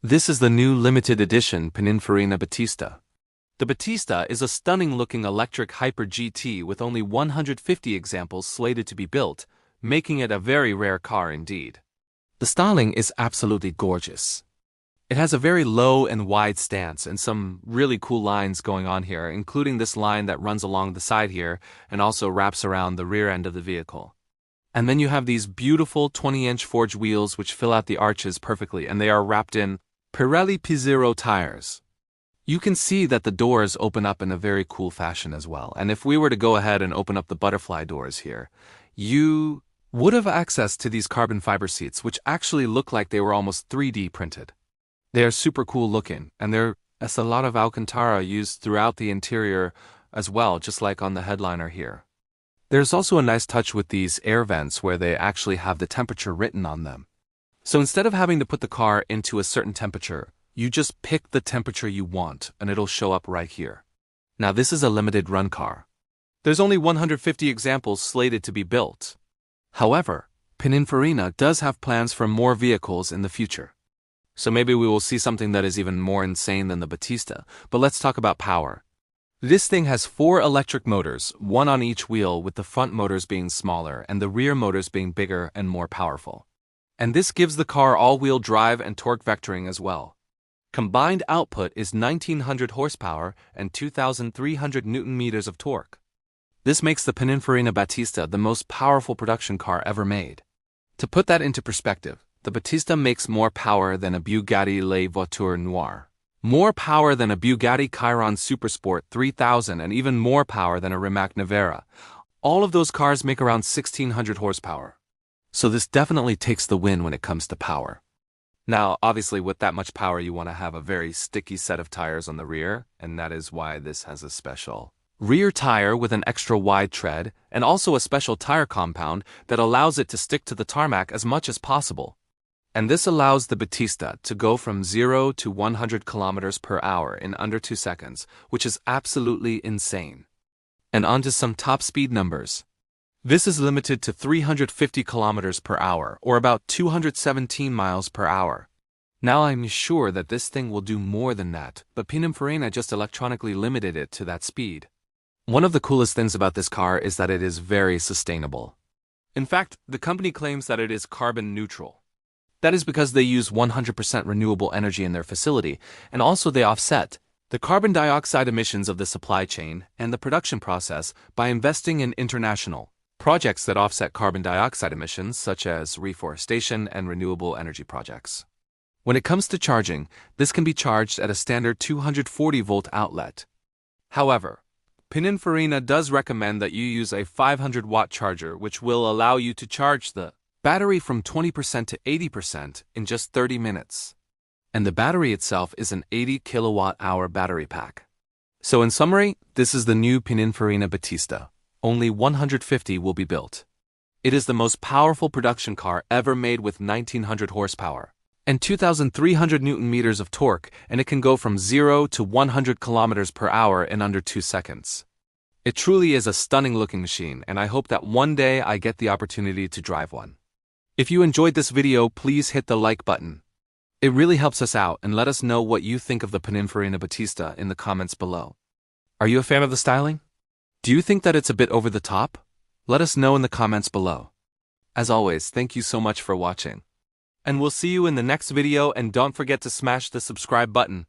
This is the new limited edition Pininfarina Battista. The Battista is a stunning-looking electric Hyper GT with only 150 examples slated to be built, making it a very rare car indeed. The styling is absolutely gorgeous. It has a very low and wide stance and some really cool lines going on here, including this line that runs along the side here and also wraps around the rear end of the vehicle. And then you have these beautiful 20-inch forged wheels which fill out the arches perfectly, and they are wrapped in Pirelli P0 tires. You can see that the doors open up in a very cool fashion as well, and if we were to go ahead and open up the butterfly doors here, you would have access to these carbon fiber seats, which actually look like they were almost 3D printed. They are super cool looking, and there's a lot of Alcantara used throughout the interior as well, just like on the headliner here. There's also a nice touch with these air vents where they actually have the temperature written on them. So instead of having to put the car into a certain temperature, you just pick the temperature you want and it'll show up right here. Now this is a limited run car. There's only 150 examples slated to be built. However, Pininfarina does have plans for more vehicles in the future. So maybe we will see something that is even more insane than the Battista, but let's talk about power. This thing has 4 electric motors, one on each wheel, with the front motors being smaller and the rear motors being bigger and more powerful. And this gives the car all-wheel drive and torque vectoring as well. Combined output is 1900 horsepower and 2300 newton-meters of torque. This makes the Pininfarina Battista the most powerful production car ever made. To put that into perspective, the Battista makes more power than a Bugatti Le Voiture Noire, more power than a Bugatti Chiron Supersport 3000, and even more power than a Rimac Nevera. All of those cars make around 1600 horsepower. So this definitely takes the win when it comes to power. Now, obviously with that much power you want to have a very sticky set of tires on the rear, and that is why this has a special rear tire with an extra wide tread, and also a special tire compound that allows it to stick to the tarmac as much as possible. And this allows the Battista to go from 0 to 100 kilometers per hour in under 2 seconds, which is absolutely insane. And on to some top speed numbers. This is limited to 350 kilometers per hour, or about 217 miles per hour. Now I'm sure that this thing will do more than that, but Pininfarina just electronically limited it to that speed. One of the coolest things about this car is that it is very sustainable. In fact, the company claims that it is carbon neutral. That is because they use 100% renewable energy in their facility, and also they offset the carbon dioxide emissions of the supply chain and the production process by investing in international projects that offset carbon dioxide emissions, such as reforestation and renewable energy projects. When it comes to charging, this can be charged at a standard 240-volt outlet. However, Pininfarina does recommend that you use a 500-watt charger, which will allow you to charge the battery from 20% to 80% in just 30 minutes. And the battery itself is an 80 kilowatt-hour battery pack. So in summary, this is the new Pininfarina Battista. Only 150 will be built. It is the most powerful production car ever made with 1900 horsepower and 2300 newton-meters of torque, and it can go from 0 to 100 kilometers per hour in under 2 seconds. It truly is a stunning-looking machine, and I hope that one day I get the opportunity to drive one. If you enjoyed this video, please hit the like button. It really helps us out, and let us know what you think of the Pininfarina Battista in the comments below. Are you a fan of the styling? Do you think that it's a bit over the top? Let us know in the comments below. As always, thank you so much for watching. And we'll see you in the next video, and don't forget to smash the subscribe button.